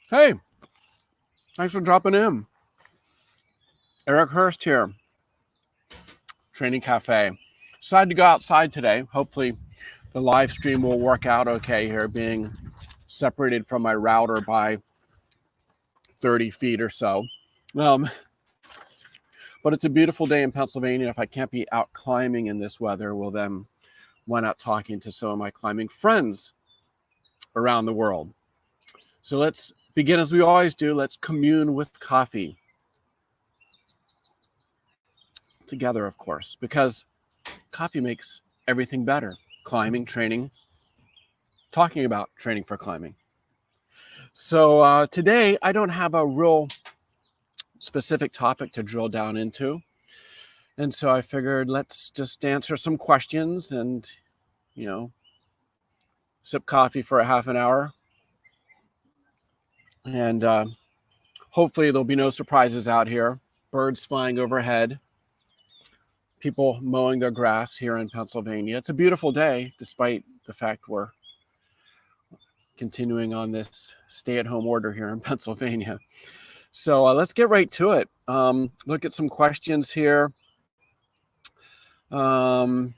Hey, thanks for dropping in. Eric Hurst here, Training Café. Decided to go outside today. Hopefully the live stream will work out okay here, being separated from my router by 30 feet or so. But it's a beautiful day in Pennsylvania. If I can't be out climbing in this weather, well then, why not talking to some of my climbing friends around the world? So let's begin as we always do. Let's commune with coffee. Together, of course, because coffee makes everything better. Climbing, training, talking about training for climbing. So today, I don't have a real specific topic to drill down into. And so I figured let's just answer some questions and, sip coffee for a half an hour. And hopefully there'll be no surprises out here. Birds flying overhead. People mowing their grass here in Pennsylvania. It's a beautiful day, despite the fact we're continuing on this stay-at-home order here in Pennsylvania. So let's get right to it. Look at some questions here. Let's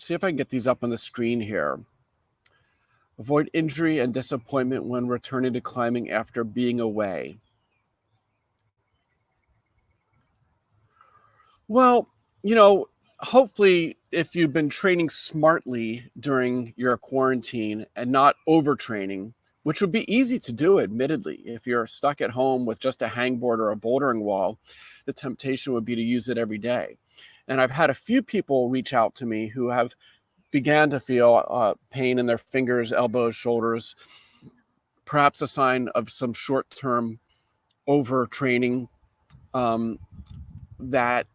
see if I can get these up on the screen here. Avoid injury and disappointment when returning to climbing after being away. Well, hopefully if you've been training smartly during your quarantine and not overtraining, which would be easy to do, admittedly, if you're stuck at home with just a hangboard or a bouldering wall, the temptation would be to use it every day. And I've had a few people reach out to me who have began to feel pain in their fingers, elbows, shoulders, perhaps a sign of some short-term overtraining that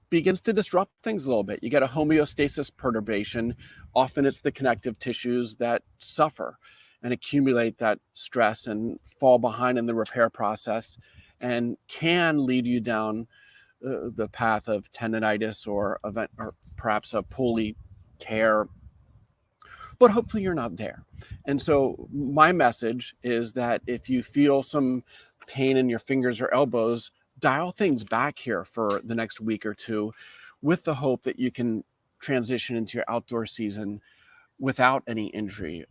begins to disrupt things a little bit. You get a homeostasis perturbation. Often it's the connective tissues that suffer and accumulate that stress and fall behind in the repair process and can lead you down the path of tendonitis or perhaps a pulley tear. But hopefully you're not there. And so my message is that if you feel some pain in your fingers or elbows, dial things back here for the next week or two with the hope that you can transition into your outdoor season without any injury.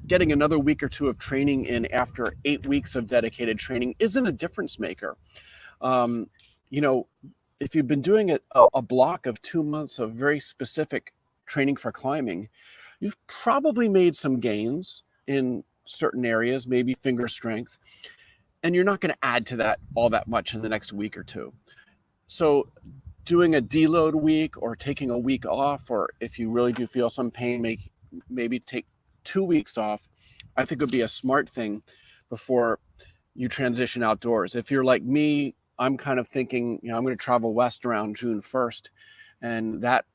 Getting another week or two of training in after 8 weeks of dedicated training isn't a difference maker. If you've been doing a block of 2 months of very specific training for climbing, you've probably made some gains in certain areas, maybe finger strength, and you're not going to add to that all that much in the next week or two. So doing a deload week or taking a week off, or if you really do feel some pain, maybe take 2 weeks off, I think would be a smart thing before you transition outdoors. If you're like me, I'm kind of thinking, I'm going to travel west around June 1st. And that,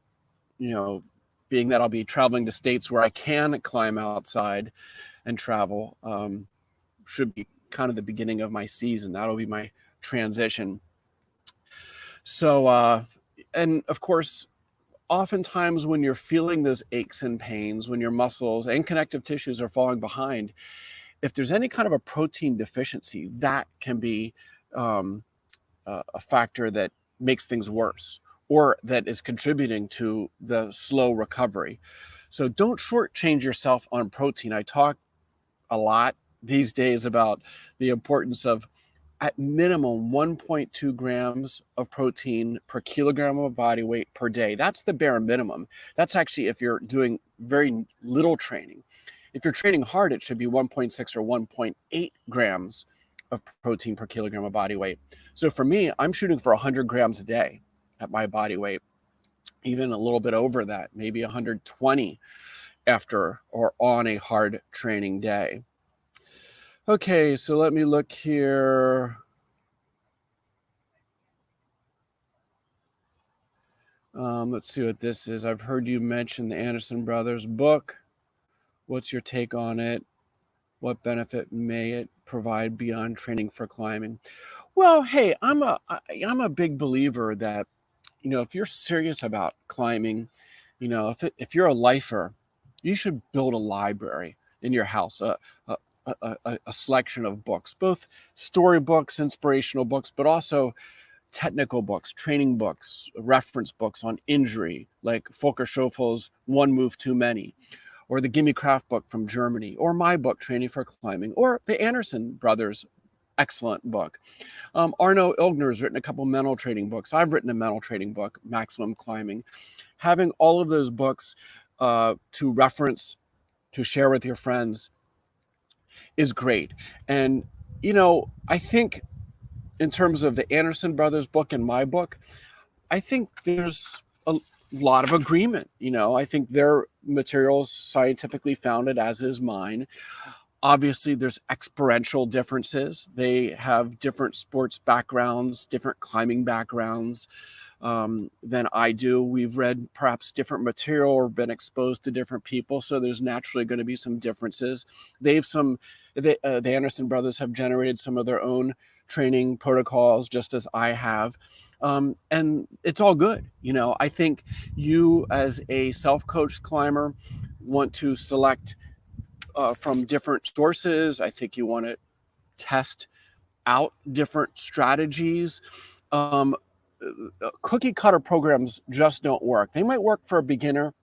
being that I'll be traveling to states where I can climb outside and travel, should be kind of the beginning of my season. That'll be my transition. So, and of course, oftentimes when you're feeling those aches and pains, when your muscles and connective tissues are falling behind, if there's any kind of a protein deficiency, that can be a factor that makes things worse or that is contributing to the slow recovery. So don't shortchange yourself on protein. I talk a lot these days about the importance of at minimum 1.2 grams of protein per kilogram of body weight per day. That's the bare minimum. That's actually if you're doing very little training. If you're training hard, it should be 1.6 or 1.8 grams of protein per kilogram of body weight. So for me, I'm shooting for 100 grams a day at my body weight, even a little bit over that, maybe 120 after or on a hard training day. Okay, so let me look here. Let's see what this is. I've heard you mention the Anderson Brothers book. What's your take on it? What benefit may it provide beyond training for climbing? Well, hey, I'm a big believer that, if you're serious about climbing, You know, if you're a lifer, you should build a library in your house, a selection of books, both storybooks, inspirational books, but also technical books, training books, reference books on injury, like Volker Schoffel's One Move Too Many, or the Gimme Craft book from Germany, or my book, Training for Climbing, or the Anderson brothers' excellent book. Arno Ilgner's written a couple mental training books. I've written a mental training book, Maximum Climbing. Having all of those books to reference, to share with your friends is great. And, you know, I think in terms of the Anderson brothers book and my book, I think there's a lot of agreement. You know, I think their material's scientifically founded, as is mine. Obviously, there's experiential differences. They have different sports backgrounds, different climbing backgrounds than I do. We've read perhaps different material or been exposed to different people, so there's naturally going to be some differences. The Anderson brothers have generated some of their own training protocols, just as I have. And it's all good. You know, I think you as a self-coached climber want to select from different sources. I think you want to test out different strategies. Cookie cutter programs just don't work. They might work for a beginner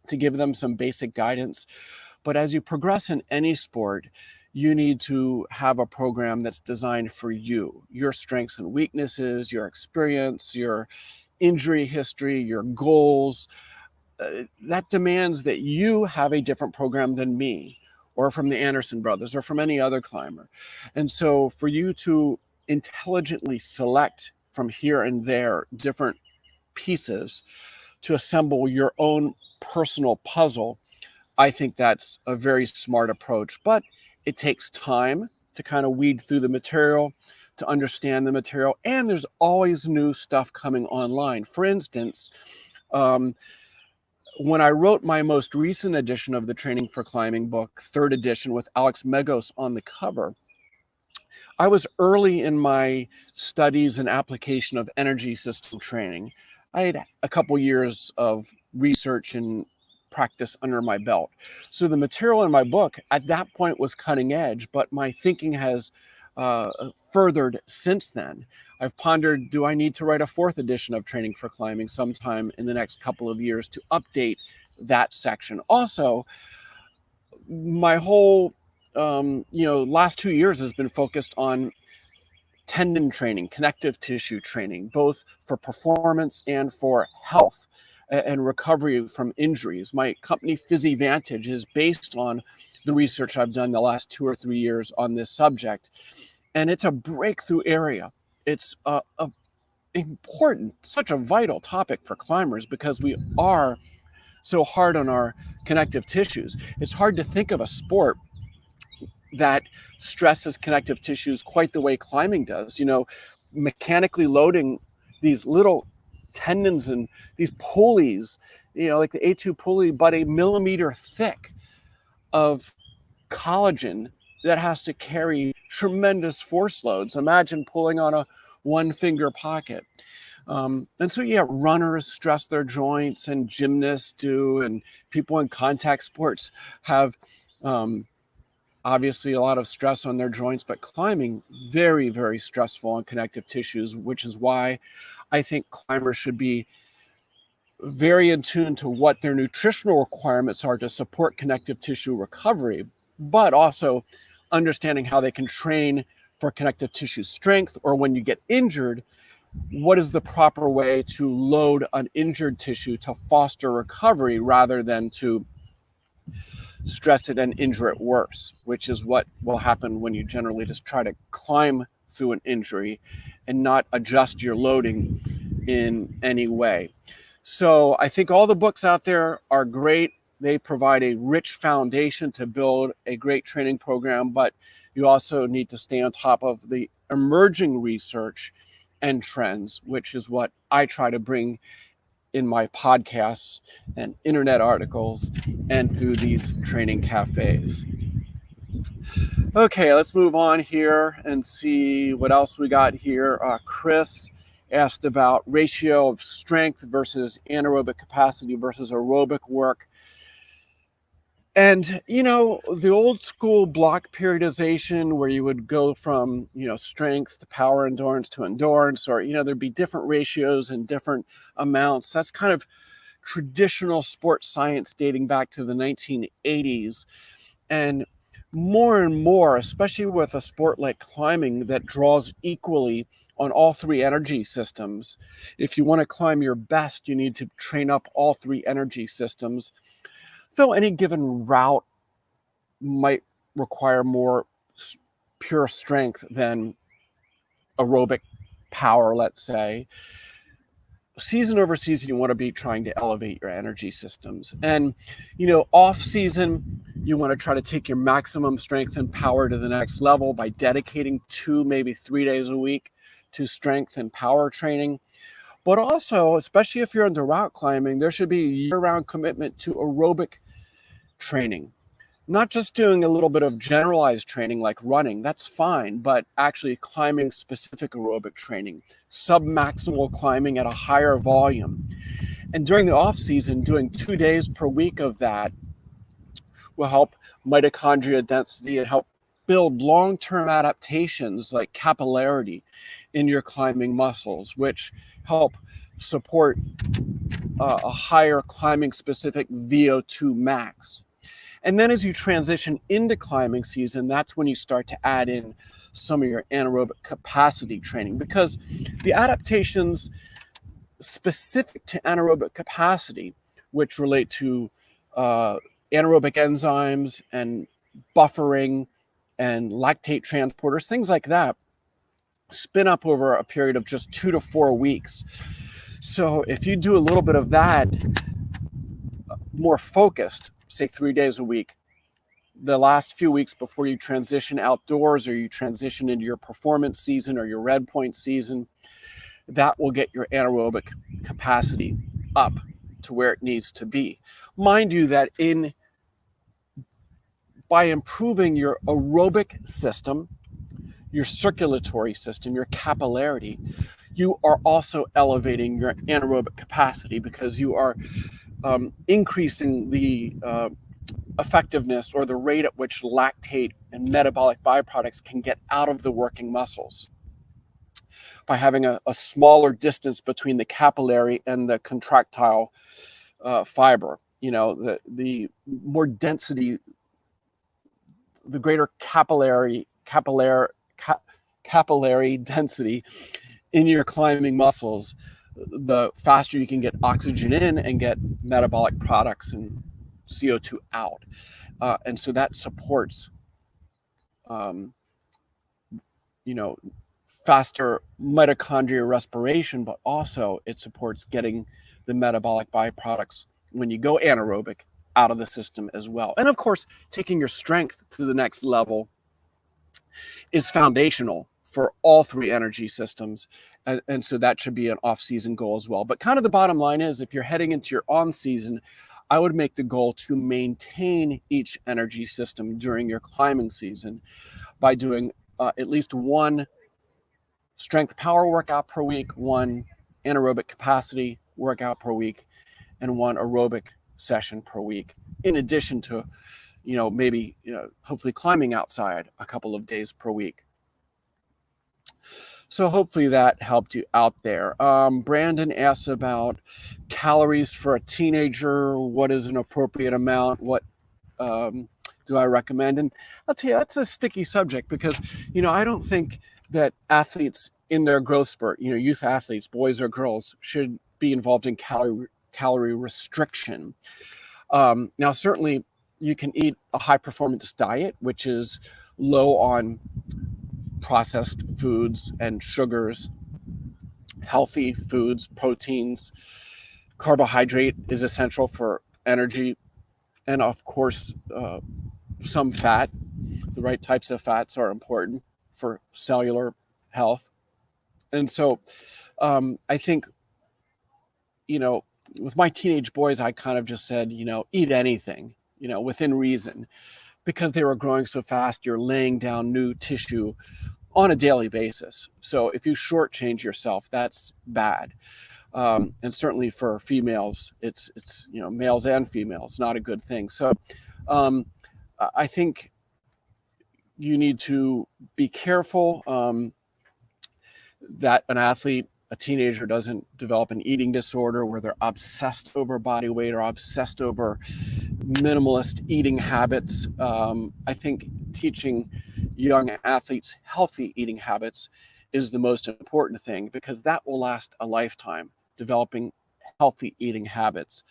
to give them some basic guidance, but as you progress in any sport, you need to have a program that's designed for you, your strengths and weaknesses, your experience, your injury history, your goals. That demands that you have a different program than me, or from the Anderson brothers, or from any other climber. And so for you to intelligently select from here and there different pieces to assemble your own personal puzzle, I think that's a very smart approach. But it takes time to kind of weed through the material, to understand the material, and there's always new stuff coming online. For instance, when I wrote my most recent edition of the Training for Climbing book, third edition, with Alex Megos on the cover, I was early in my studies and application of energy system training. I had a couple years of research and practice under my belt. So the material in my book at that point was cutting edge, but my thinking has furthered since then. I've pondered, do I need to write a fourth edition of Training for Climbing sometime in the next couple of years to update that section? Also, my whole last 2 years has been focused on tendon training, connective tissue training, both for performance and for health and recovery from injuries. My company PhysiVantage is based on the research I've done the last 2 or 3 years on this subject. And it's a breakthrough area. It's important, such a vital topic for climbers, because we are so hard on our connective tissues. It's hard to think of a sport that stresses connective tissues quite the way climbing does. You know, mechanically loading these little tendons and these pulleys, you know, like the A2 pulley, but a millimeter thick of collagen that has to carry tremendous force loads. Imagine pulling on a one finger pocket. And so, yeah, runners stress their joints, and gymnasts do, and people in contact sports have obviously a lot of stress on their joints, but climbing, very, very stressful on connective tissues, which is why I think climbers should be very in tune to what their nutritional requirements are to support connective tissue recovery, but also understanding how they can train for connective tissue strength, or when you get injured, what is the proper way to load an injured tissue to foster recovery rather than to stress it and injure it worse, which is what will happen when you generally just try to climb through an injury and not adjust your loading in any way. So I think all the books out there are great. They provide a rich foundation to build a great training program, but you also need to stay on top of the emerging research and trends, which is what I try to bring in my podcasts and internet articles and through these training cafes. Okay, let's move on here and see what else we got here. Chris asked about ratio of strength versus anaerobic capacity versus aerobic work. And, you know, the old school block periodization where you would go from, you know, strength to power endurance to endurance, or, you know, there'd be different ratios and different amounts. That's kind of traditional sports science dating back to the 1980s. And more, especially with a sport like climbing that draws equally on all three energy systems, if you want to climb your best, you need to train up all three energy systems. Though any given route might require more pure strength than aerobic power, let's say, season over season, you want to be trying to elevate your energy systems. And, you know, off season, you want to try to take your maximum strength and power to the next level by dedicating 2, maybe 3 days a week to strength and power training. But also, especially if you're into route climbing, there should be a year-round commitment to aerobic training. Not just doing a little bit of generalized training like running, that's fine, but actually climbing specific aerobic training, submaximal climbing at a higher volume. And during the off season, doing 2 days per week of that will help mitochondria density and help build long-term adaptations like capillarity in your climbing muscles, which help support a higher climbing specific VO2 max. And then as you transition into climbing season, that's when you start to add in some of your anaerobic capacity training, because the adaptations specific to anaerobic capacity, which relate to anaerobic enzymes and buffering and lactate transporters, things like that, spin up over a period of just 2 to 4 weeks. So if you do a little bit of that more focused, say 3 days a week, the last few weeks before you transition outdoors or you transition into your performance season or your red point season, that will get your anaerobic capacity up to where it needs to be. Mind you that by improving your aerobic system, your circulatory system, your capillarity, you are also elevating your anaerobic capacity, because you are increasing the effectiveness or the rate at which lactate and metabolic byproducts can get out of the working muscles by having a smaller distance between the capillary and the contractile fiber. You know, the more density, the greater capillary density in your climbing muscles, the faster you can get oxygen in and get metabolic products and CO2 out. And so that supports, you know, faster mitochondrial respiration, but also it supports getting the metabolic byproducts when you go anaerobic out of the system as well. And of course, taking your strength to the next level is foundational for all three energy systems. And so that should be an off-season goal as well. But kind of the bottom line is, if you're heading into your on-season, I would make the goal to maintain each energy system during your climbing season by doing at least one strength power workout per week, one anaerobic capacity workout per week, and one aerobic session per week, in addition to, you know, maybe, you know, hopefully climbing outside a couple of days per week. So hopefully that helped you out there. Brandon asks about calories for a teenager. What is an appropriate amount? What do I recommend? And I'll tell you, that's a sticky subject, because, you know, I don't think that athletes in their growth spurt, you know, youth athletes, boys or girls, should be involved in calorie restriction. Now, certainly you can eat a high performance diet, which is low on processed foods and sugars, healthy foods, proteins. Carbohydrate is essential for energy, and of course, some fat. The right types of fats are important for cellular health. And so I think, you know, with my teenage boys, I kind of just said, you know, eat anything, you know, within reason, because they were growing so fast. You're laying down new tissue on a daily basis. So if you shortchange yourself, that's bad. And certainly for females, it's males and females, not a good thing. So I think you need to be careful that an athlete, a teenager, doesn't develop an eating disorder where they're obsessed over body weight or obsessed over minimalist eating habits. I think teaching young athletes healthy eating habits is the most important thing, because that will last a lifetime, developing healthy eating habits.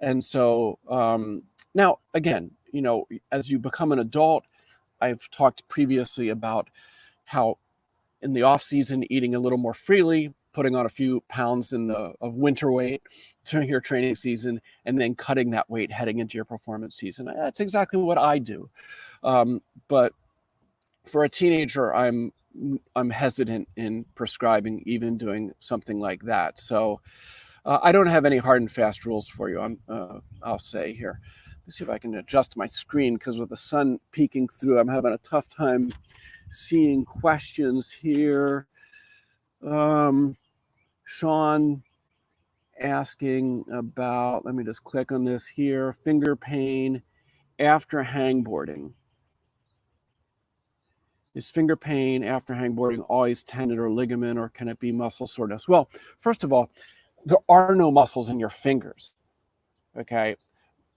And so now, again, as you become an adult, I've talked previously about how in the off season, eating a little more freely, putting on a few pounds of winter weight during your training season, and then cutting that weight heading into your performance season. That's exactly what I do. But for a teenager, I'm hesitant in prescribing, even doing something like that. So I don't have any hard and fast rules for you. I'll say here. Let's see if I can adjust my screen, because with the sun peeking through, I'm having a tough time seeing questions here. Sean asking about, let me just click on this here, finger pain after hangboarding. Is finger pain after hangboarding always tendon or ligament, or can it be muscle soreness? Well, first of all, there are no muscles in your fingers, okay?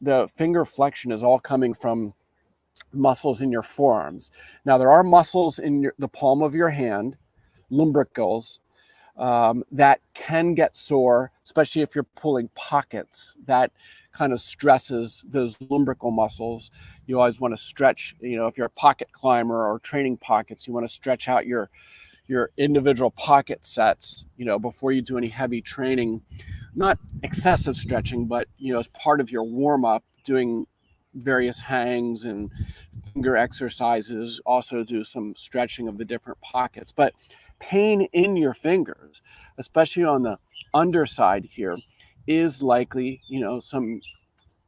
The finger flexion is all coming from muscles in your forearms. Now, there are muscles in the palm of your hand, lumbricals, that can get sore, especially if you're pulling pockets. That kind of stresses those lumbrical muscles. You always want to stretch, if you're a pocket climber or training pockets, you want to stretch out your individual pocket sets, before you do any heavy training. Not excessive stretching, but, as part of your warm-up, doing various hangs and finger exercises, also do some stretching of the different pockets. But pain in your fingers, especially on the underside here, is likely, some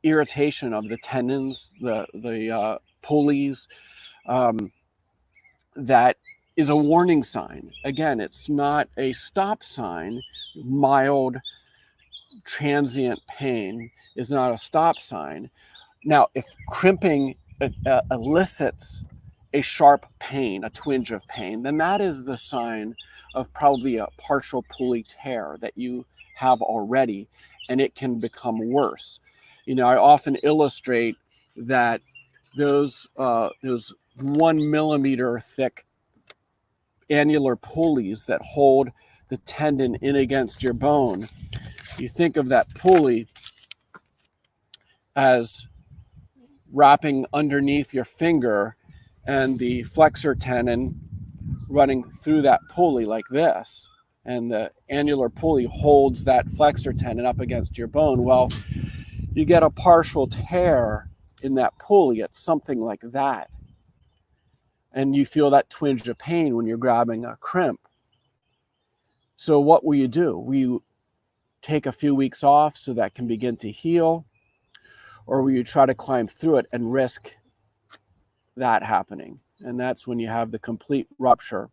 irritation of the tendons, the pulleys. That is a warning sign. Again, it's not a stop sign. Mild transient pain is not a stop sign. Now, if crimping elicits a sharp pain, a twinge of pain, then that is the sign of probably a partial pulley tear that you have already, and it can become worse. I often illustrate that those 1 millimeter thick annular pulleys that hold the tendon in against your bone, you think of that pulley as wrapping underneath your finger, and the flexor tendon running through that pulley like this, and the annular pulley holds that flexor tendon up against your bone. Well, you get a partial tear in that pulley. It's something like that, and you feel that twinge of pain when you're grabbing a crimp. So what will you do? Will you take a few weeks off so that can begin to heal, or will you try to climb through it and risk that happening? And that's when you have the complete rupture.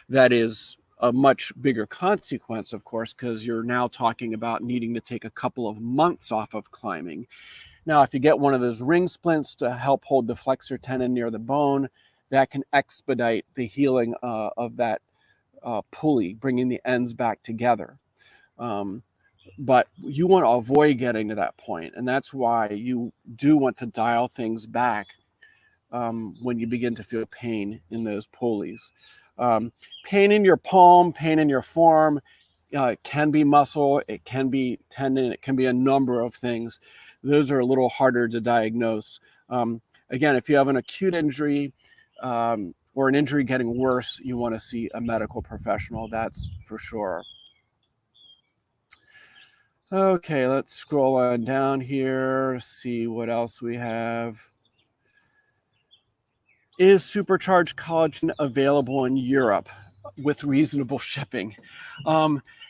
That is a much bigger consequence, of course, because you're now talking about needing to take a couple of months off of climbing. Now, if you get one of those ring splints to help hold the flexor tendon near the bone, that can expedite the healing of that pulley, bringing the ends back together. But you want to avoid getting to that point, and that's why you do want to dial things back when you begin to feel pain in those pulleys. Pain in your palm, pain in your forearm, it can be muscle, it can be tendon, it can be a number of things. Those are a little harder to diagnose. Again, if you have an acute injury or an injury getting worse, you want to see a medical professional, that's for sure. Okay, let's scroll on down here, see what else we have. Is Supercharged Collagen available in Europe with reasonable shipping?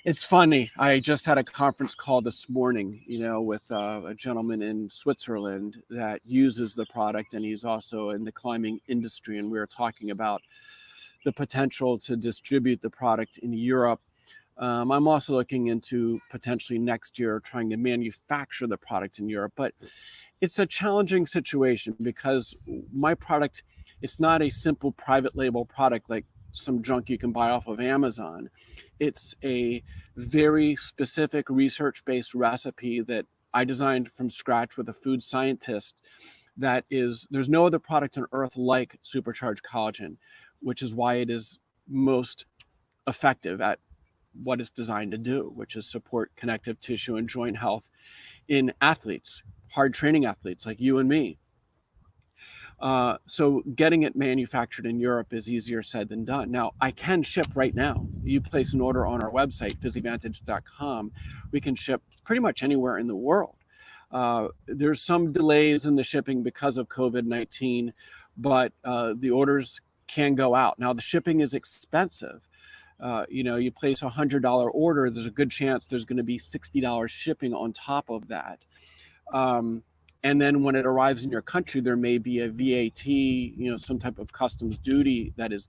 It's funny. I just had a conference call this morning, with a gentleman in Switzerland that uses the product, and he's also in the climbing industry. And we were talking about the potential to distribute the product in Europe. I'm also looking into potentially next year trying to manufacture the product in Europe, but it's a challenging situation because my product, it's not a simple private label product like some junk you can buy off of Amazon. It's a very specific research-based recipe that I designed from scratch with a food scientist. There's no other product on earth like Supercharged Collagen, which is why it is most effective at what it's designed to do, which is support connective tissue and joint health in athletes, hard training athletes like you and me. So getting it manufactured in Europe is easier said than done. Now, I can ship right now. You place an order on our website, physadvantage.com. We can ship pretty much anywhere in the world. There's some delays in the shipping because of COVID-19, but the orders can go out. Now, the shipping is expensive. You place a $100 order, there's a good chance there's going to be $60 shipping on top of that. And then when it arrives in your country, there may be a VAT, some type of customs duty that is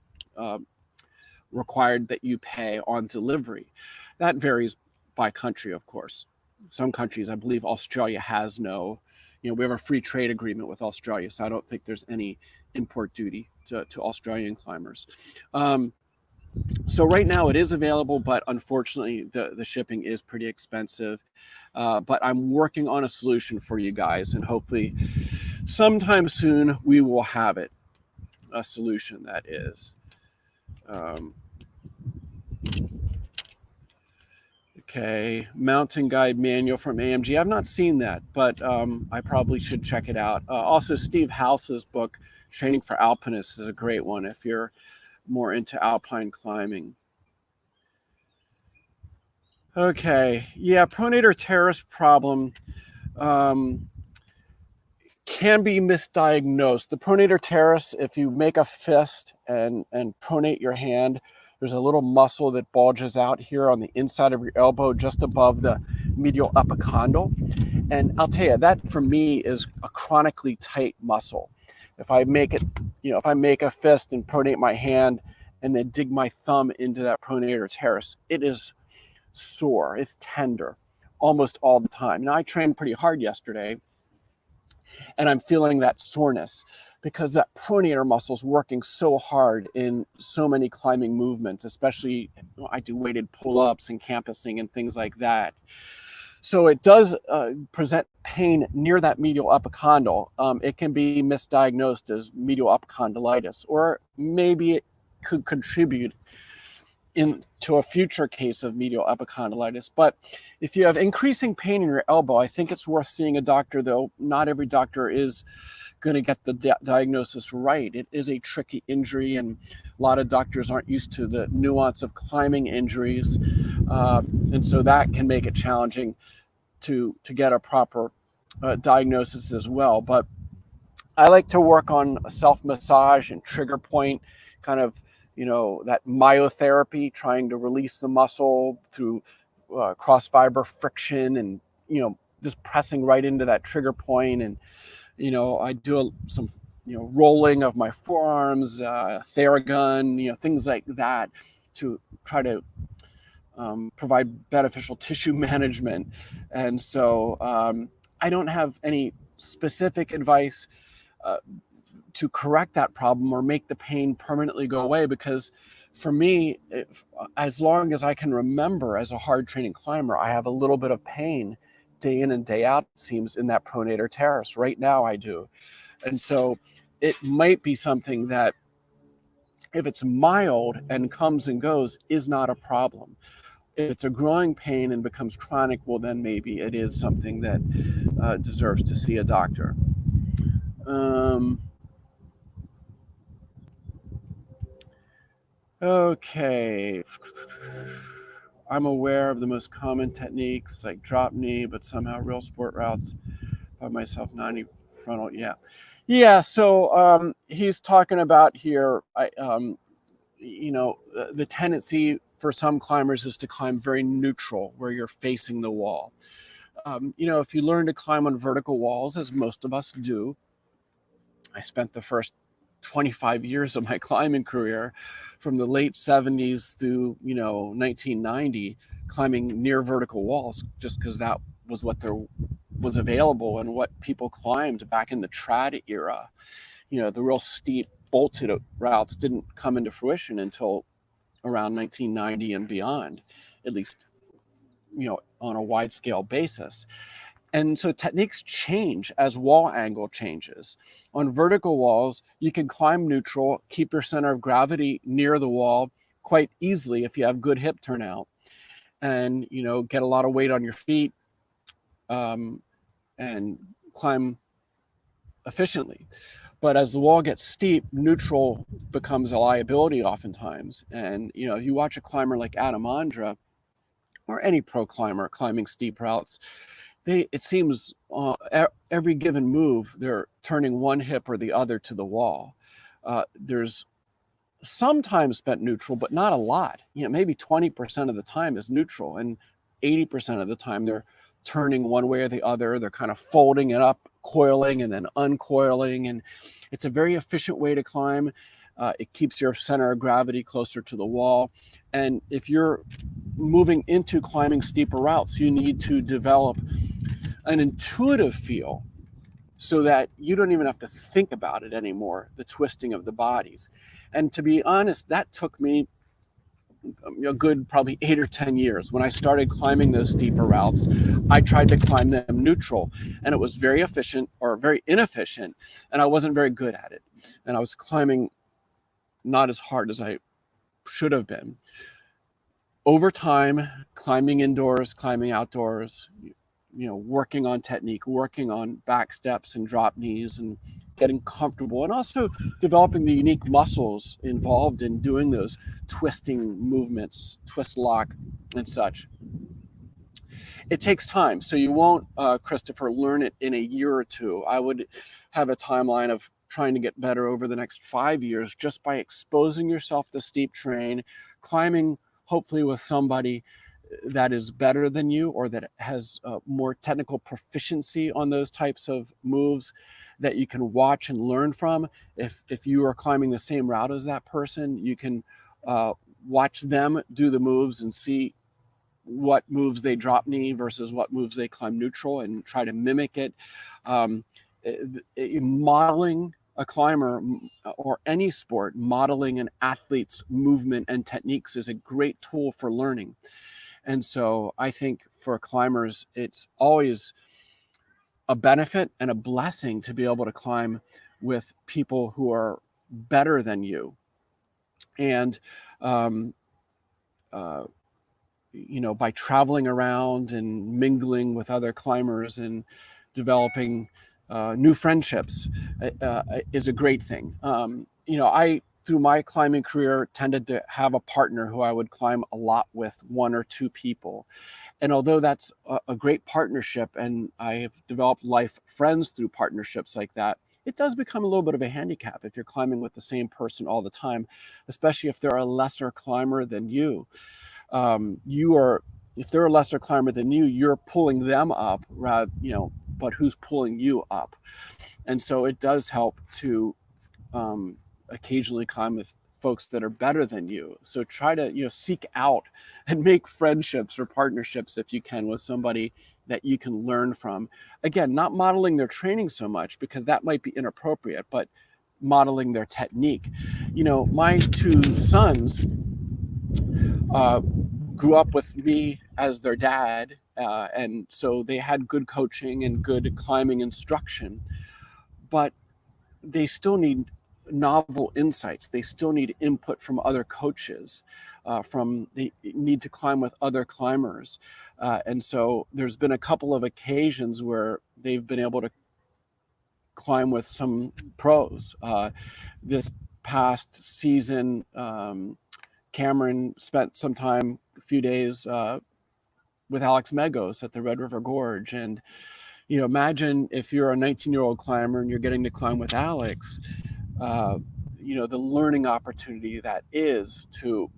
required that you pay on delivery. That varies by country, of course. Some countries, I believe Australia has no, we have a free trade agreement with Australia, so I don't think there's any import duty to Australian climbers. So right now it is available, but unfortunately the shipping is pretty expensive. But I'm working on a solution for you guys, and hopefully sometime soon we will have it. A solution that is. Okay, mountain guide manual from AMG. I've not seen that, but I probably should check it out. Also, Steve House's book, Training for Alpinists, is a great one if you're more into alpine climbing. Okay, yeah, pronator teres problem can be misdiagnosed. The pronator teres, if you make a fist and pronate your hand, there's a little muscle that bulges out here on the inside of your elbow, just above the medial epicondyle. And I'll tell you, that for me is a chronically tight muscle. If I make it, if I make a fist and pronate my hand and then dig my thumb into that pronator teres, it is sore, it's tender almost all the time. Now, I trained pretty hard yesterday and I'm feeling that soreness because that pronator muscle is working so hard in so many climbing movements, especially I do weighted pull-ups and campusing and things like that. So it does present pain near that medial epicondyle. It can be misdiagnosed as medial epicondylitis, or maybe it could contribute into a future case of medial epicondylitis. But if you have increasing pain in your elbow, I think it's worth seeing a doctor, though not every doctor is going to get the diagnosis right. It is a tricky injury, and a lot of doctors aren't used to the nuance of climbing injuries. And so that can make it challenging to get a proper diagnosis as well. But I like to work on self-massage and trigger point, kind of, that myotherapy, trying to release the muscle through cross fiber friction and, just pressing right into that trigger point. And, I do some, rolling of my forearms, Theragun, things like that to try to provide beneficial tissue management. And so I don't have any specific advice to correct that problem or make the pain permanently go away, because for me, as long as I can remember as a hard training climber, I have a little bit of pain day in and day out, it seems, in that pronator teres. Right now I do. And so it might be something that, if it's mild and comes and goes, is not a problem. If it's a growing pain and becomes chronic, well, then maybe it is something that deserves to see a doctor. Okay. I'm aware of the most common techniques like drop knee, but somehow real sport routes by myself 90 frontal. Yeah. So he's talking about here, the tendency for some climbers is to climb very neutral, where you're facing the wall. If you learn to climb on vertical walls, as most of us do, I spent the first 25 years of my climbing career, from the late 70s through 1990, climbing near vertical walls, just because that was what there was available and what people climbed back in the trad era. The real steep bolted routes didn't come into fruition until around 1990 and beyond, at least on a wide scale basis. And so techniques change as wall angle changes. On vertical walls, you can climb neutral, keep your center of gravity near the wall quite easily if you have good hip turnout, and get a lot of weight on your feet, and climb efficiently. But as the wall gets steep, neutral becomes a liability oftentimes. And you watch a climber like Adam Ondra, or any pro climber climbing steep routes, it seems every given move, they're turning one hip or the other to the wall. There's sometimes spent neutral, but not a lot. Maybe 20% of the time is neutral, and 80% of the time they're turning one way or the other. They're kind of folding it up, coiling, and then uncoiling. And it's a very efficient way to climb. It keeps your center of gravity closer to the wall. And if you're moving into climbing steeper routes, you need to develop an intuitive feel so that you don't even have to think about it anymore, the twisting of the bodies. And to be honest, that took me a good probably 8 or 10 years. When I started climbing those steeper routes, I tried to climb them neutral, and it was very efficient or very inefficient, and I wasn't very good at it. And I was climbing not as hard as I should have been. Over time, climbing indoors, climbing outdoors, working on technique, working on back steps and drop knees, and getting comfortable, and also developing the unique muscles involved in doing those twisting movements, twist lock and such. It takes time, so you won't, Christopher, learn it in a year or two. I would have a timeline of trying to get better over the next 5 years, just by exposing yourself to steep terrain, climbing hopefully with somebody that is better than you, or that has more technical proficiency on those types of moves that you can watch and learn from. If you are climbing the same route as that person, you can watch them do the moves and see what moves they drop knee versus what moves they climb neutral, and try to mimic it. Modeling a climber, or any sport, modeling an athlete's movement and techniques is a great tool for learning. And so I think for climbers, it's always a benefit and a blessing to be able to climb with people who are better than you. And, by traveling around and mingling with other climbers and developing new friendships is a great thing. I, through my climbing career, tended to have a partner who I would climb a lot with, 1 or 2 people. And although that's a great partnership, and I have developed life friends through partnerships like that, it does become a little bit of a handicap if you're climbing with the same person all the time, especially if they're a lesser climber than you. If they're a lesser climber than you, you're pulling them up, but who's pulling you up? And so it does help to occasionally climb with folks that are better than you. So try to seek out and make friendships or partnerships, if you can, with somebody that you can learn from. Again, not modeling their training so much, because that might be inappropriate, but modeling their technique. My 2 sons grew up with me as their dad, and so they had good coaching and good climbing instruction, but they still need novel insights. They still need input from other coaches. They need to climb with other climbers. And so there's been a couple of occasions where they've been able to climb with some pros. This past season, Cameron spent some time, a few days, with Alex Megos at the Red River Gorge. And imagine if you're a 19-year-old climber and you're getting to climb with Alex, the learning opportunity that is to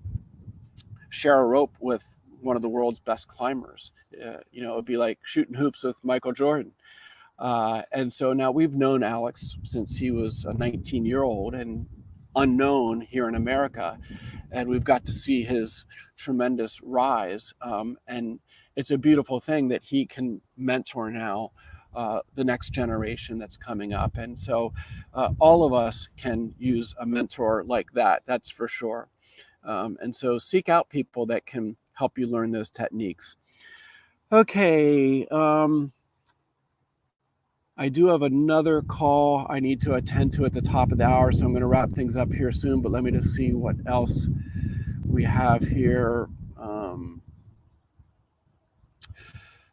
share a rope with one of the world's best climbers. It'd be like shooting hoops with Michael Jordan. And so now we've known Alex since he was a 19-year-old and unknown here in America. And we've got to see his tremendous rise. And it's a beautiful thing that he can mentor now the next generation that's coming up. And so all of us can use a mentor like that, that's for sure. And so seek out people that can help you learn those techniques. Okay. I do have another call I need to attend to at the top of the hour, so I'm going to wrap things up here soon, but let me just see what else we have here.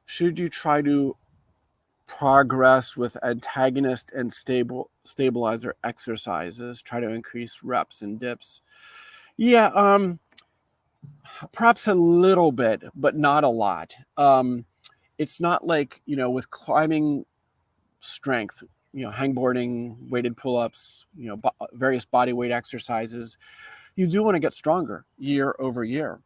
Should you try to progress with antagonist and stabilizer exercises? Try to increase reps and dips. Yeah, perhaps a little bit, but not a lot. It's not like, with climbing strength, hangboarding, weighted pull-ups, various body weight exercises, you do want to get stronger year over year.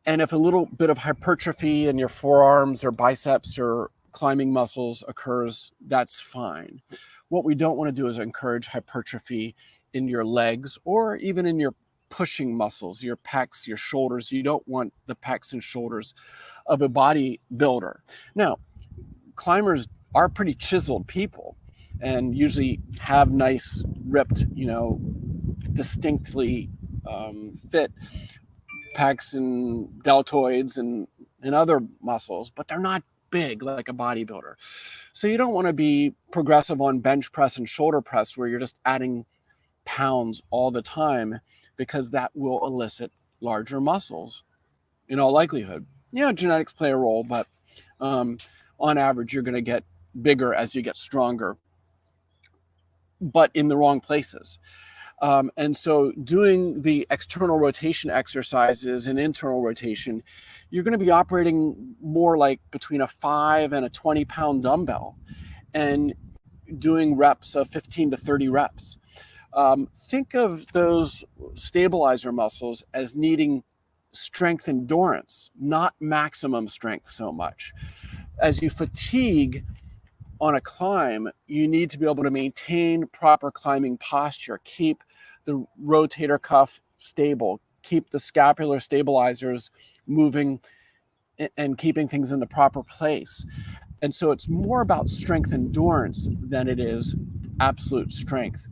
And if a little bit of hypertrophy in your forearms or biceps or climbing muscles occurs, that's fine. What we don't want to do is encourage hypertrophy in your legs or even in your pushing muscles, your pecs, your shoulders. You don't want the pecs and shoulders of a bodybuilder. Now, climbers are pretty chiseled people and usually have nice, ripped, distinctly fit pecs and deltoids and other muscles, but they're not big like a bodybuilder. So you don't want to be progressive on bench press and shoulder press where you're just adding pounds all the time, because that will elicit larger muscles in all likelihood. Genetics play a role, but on average, you're going to get bigger as you get stronger, but in the wrong places. And so doing the external rotation exercises and internal rotation, you're going to be operating more like between a 5 and a 20-pound dumbbell and doing reps of 15 to 30 reps. Think of those stabilizer muscles as needing strength endurance, not maximum strength so much. As you fatigue on a climb, you need to be able to maintain proper climbing posture, keep the rotator cuff stable, keep the scapular stabilizers moving and keeping things in the proper place. And so it's more about strength endurance than it is absolute strength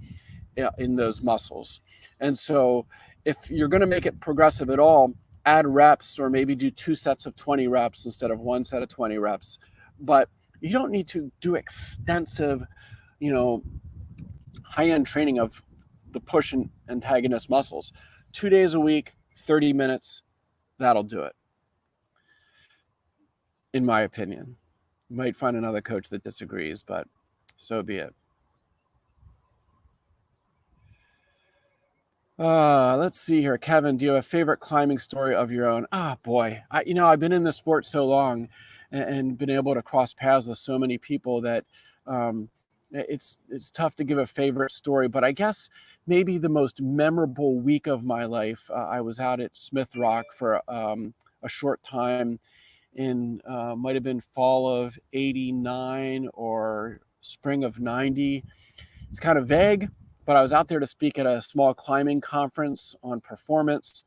in those muscles. And so if you're going to make it progressive at all, add reps, or maybe do 2 sets of 20 reps instead of 1 set of 20 reps. But you don't need to do extensive, high-end training of the push and antagonist muscles. 2 days a week, 30 minutes, that'll do it, in my opinion. You might find another coach that disagrees, but so be it. Let's see here. Kevin, do you have a favorite climbing story of your own? Boy, I've been in the sport so long and been able to cross paths with so many people that it's tough to give a favorite story, but I guess maybe the most memorable week of my life, I was out at Smith Rock for a short time in might have been fall of 89 or spring of 90. It's kind of vague, but I was out there to speak at a small climbing conference on performance.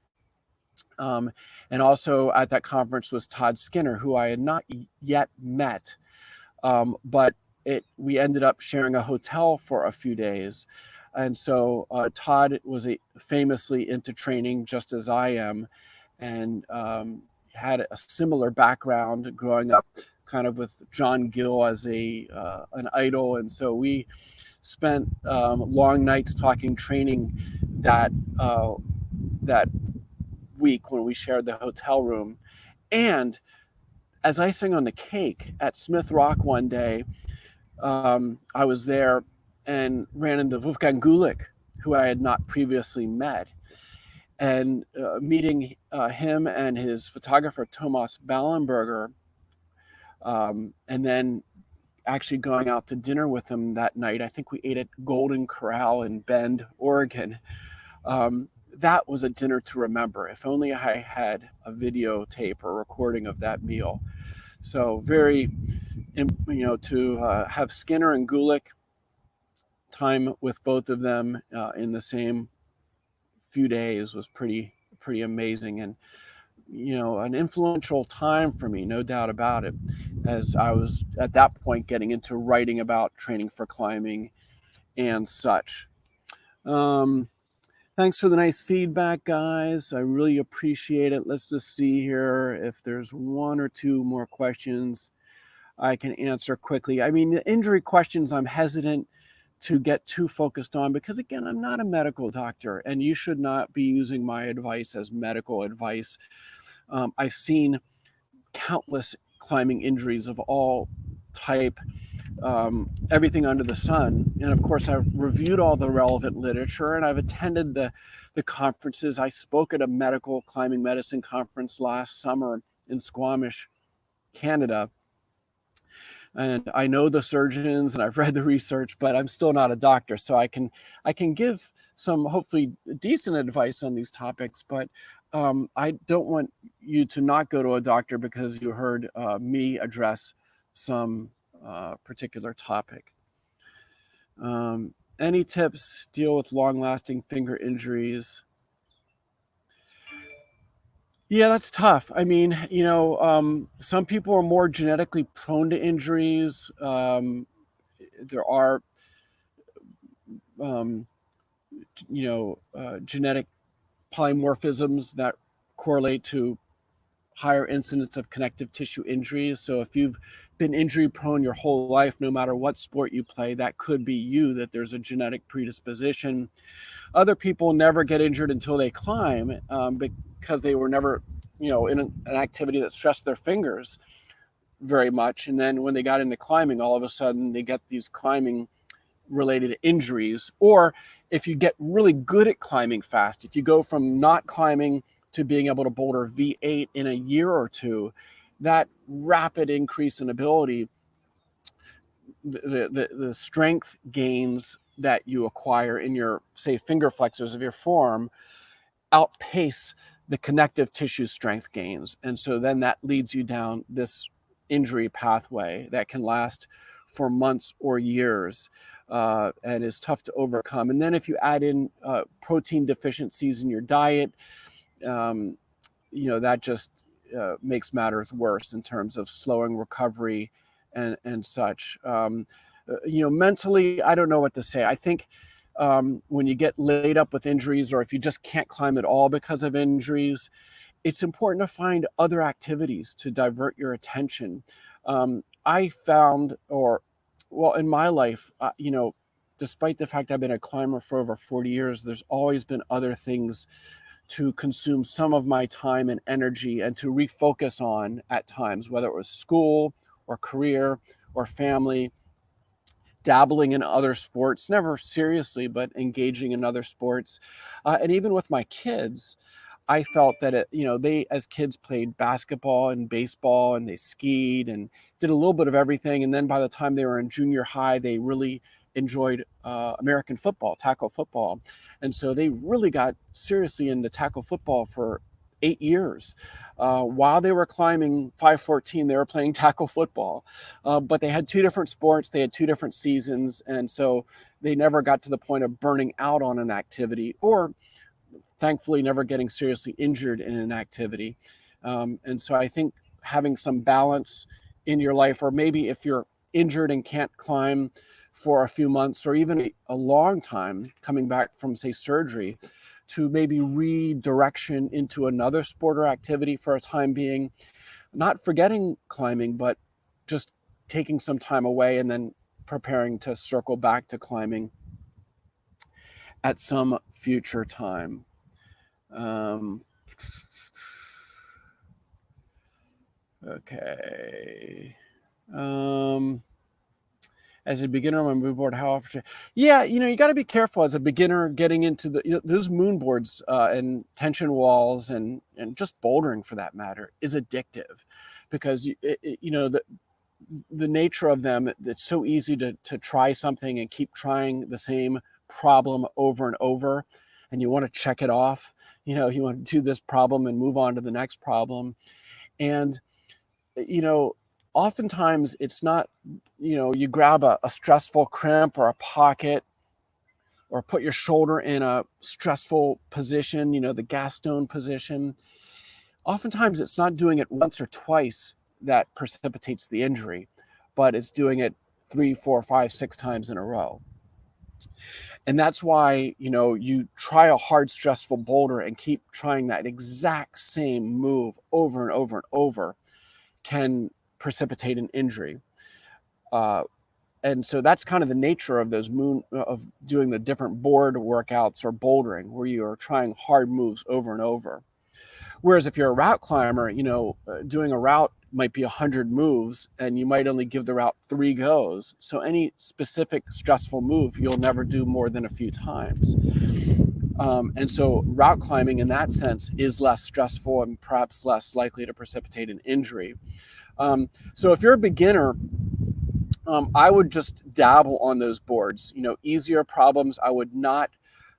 And also at that conference was Todd Skinner, who I had not yet met, but we ended up sharing a hotel for a few days. And so Todd was famously into training just as I am, and had a similar background growing up kind of with John Gill as an idol. And so we spent long nights talking training that week when we shared the hotel room. And as icing on the cake at Smith Rock one day, I was there and ran into Wolfgang Gulick, who I had not previously met. And meeting him and his photographer, Thomas Ballenberger, and then actually going out to dinner with him that night. I think we ate at Golden Corral in Bend, Oregon. That was a dinner to remember. If only I had a videotape or recording of that meal. So very, to have Skinner and Gulick time with both of them in the same few days was pretty amazing, and an influential time for me, no doubt about it, as I was at that point getting into writing about training for climbing and such. Thanks for the nice feedback, guys. I really appreciate it. Let's just see here if there's one or two more questions I can answer quickly. I mean, the injury questions I'm hesitant to get too focused on because, again, I'm not a medical doctor, and you should not be using my advice as medical advice. I've seen countless climbing injuries of all type, everything under the sun. And of course, I've reviewed all the relevant literature, and I've attended the conferences. I spoke at a medical climbing medicine conference last summer in Squamish, Canada. And I know the surgeons and I've read the research, but I'm still not a doctor. So I can give some hopefully decent advice on these topics, but I don't want you to not go to a doctor because you heard me address some particular topic. Any tips deal with long-lasting finger injuries? Yeah, that's tough. I mean, some people are more genetically prone to injuries. There are, genetic polymorphisms that correlate to higher incidence of connective tissue injuries. So if you've been injury prone your whole life, no matter what sport you play, that could be you, that there's a genetic predisposition. Other people never get injured until they climb because they were never, in an activity that stressed their fingers very much. And then when they got into climbing, all of a sudden they get these climbing related injuries. Or if you get really good at climbing fast, if you go from not climbing to being able to boulder V8 in a year or two, that rapid increase in ability, the strength gains that you acquire in your, say, finger flexors of your forearm outpace the connective tissue strength gains. And so then that leads you down this injury pathway that can last for months or years and is tough to overcome. And then if you add in protein deficiencies in your diet, that just makes matters worse in terms of slowing recovery and such. Mentally, I don't know what to say. I think when you get laid up with injuries, or if you just can't climb at all because of injuries, it's important to find other activities to divert your attention. I found, in my life, despite the fact I've been a climber for over 40 years, there's always been other things to consume some of my time and energy and to refocus on at times, whether it was school or career or family, dabbling in other sports, never seriously, but engaging in other sports. And even with my kids, I felt that they as kids played basketball and baseball, and they skied and did a little bit of everything. And then by the time they were in junior high, they really enjoyed American football, tackle football. And so they really got seriously into tackle football for 8 years. While they were climbing 514, they were playing tackle football. But they had two different sports, they had two different seasons, and so they never got to the point of burning out on an activity, or thankfully never getting seriously injured in an activity. And so I think having some balance in your life, or maybe if you're injured and can't climb for a few months or even a long time coming back from, say, surgery, to maybe redirection into another sport or activity for a time being, not forgetting climbing, but just taking some time away and then preparing to circle back to climbing at some future time. Okay. As a beginner on my Moonboard, how often? Yeah, you got to be careful as a beginner getting into those Moonboards and tension walls and just bouldering for that matter is addictive, because the nature of them, it's so easy to try something and keep trying the same problem over and over, and you want to check it off. You want to do this problem and move on to the next problem. And oftentimes it's not, you grab a stressful crimp or a pocket, or put your shoulder in a stressful position, the Gaston position. Oftentimes it's not doing it once or twice that precipitates the injury, but it's doing it 3, 4, 5, 6 times in a row. And that's why, you try a hard, stressful boulder and keep trying that exact same move over and over and over can precipitate an injury. And so that's kind of the nature of of doing the different board workouts or bouldering, where you are trying hard moves over and over. Whereas if you're a route climber, doing a route might be 100 moves and you might only give the route 3 goes. So any specific stressful move, you'll never do more than a few times. And so route climbing in that sense is less stressful and perhaps less likely to precipitate an injury. So if you're a beginner, I would just dabble on those boards. Easier problems, I would not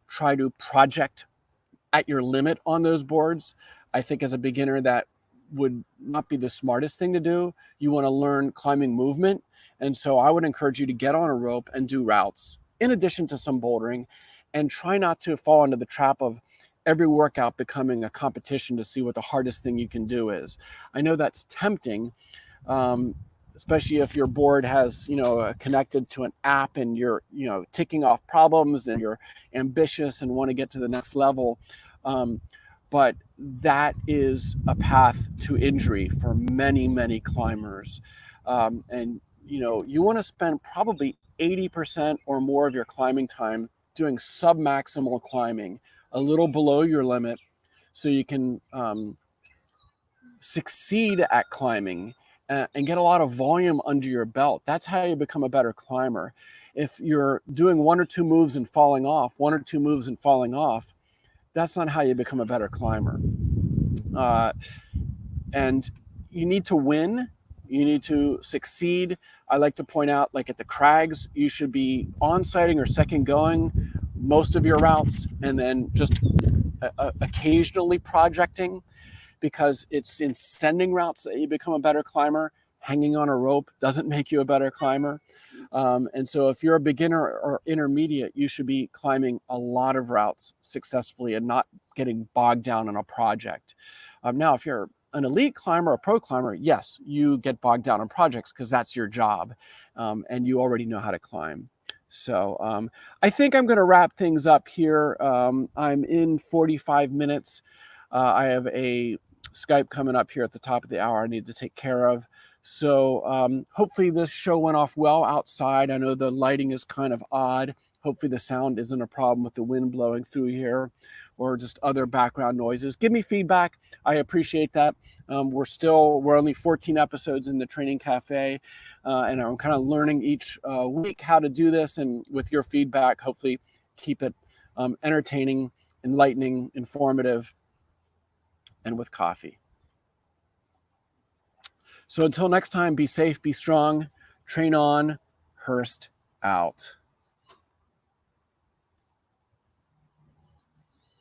try to project at your limit on those boards. I think as a beginner, that would not be the smartest thing to do. You want to learn climbing movement. And so I would encourage you to get on a rope and do routes in addition to some bouldering, and try not to fall into the trap of every workout becoming a competition to see what the hardest thing you can do is. I know that's tempting, especially if your board has, connected to an app and you're, ticking off problems and you're ambitious and want to get to the next level. But that is a path to injury for many, many climbers. And, you want to spend probably 80% or more of your climbing time doing submaximal climbing, a little below your limit, so you can succeed at climbing and get a lot of volume under your belt. That's how you become a better climber. If you're doing 1 or 2 moves and falling off, that's not how you become a better climber. And you need to win. You need to succeed. I like to point out, like at the crags, you should be on-sighting or second going most of your routes, and then just occasionally projecting, because it's in sending routes that you become a better climber. Hanging on a rope doesn't make you a better climber. And so if you're a beginner or intermediate, you should be climbing a lot of routes successfully and not getting bogged down on a project. Now, if you're an elite climber, a pro climber, yes, you get bogged down on projects because that's your job, and you already know how to climb. So I think I'm going to wrap things up here. I'm in 45 minutes. I have a Skype coming up here at the top of the hour I need to take care of. So hopefully this show went off well outside. I know the lighting is kind of odd. Hopefully the sound isn't a problem with the wind blowing through here or just other background noises. Give me feedback. I appreciate that. We're only 14 episodes in the Training Cafe, and I'm kind of learning each week how to do this. And with your feedback, hopefully keep it entertaining, enlightening, informative, and with coffee. So until next time, be safe, be strong, train on, Hurst out.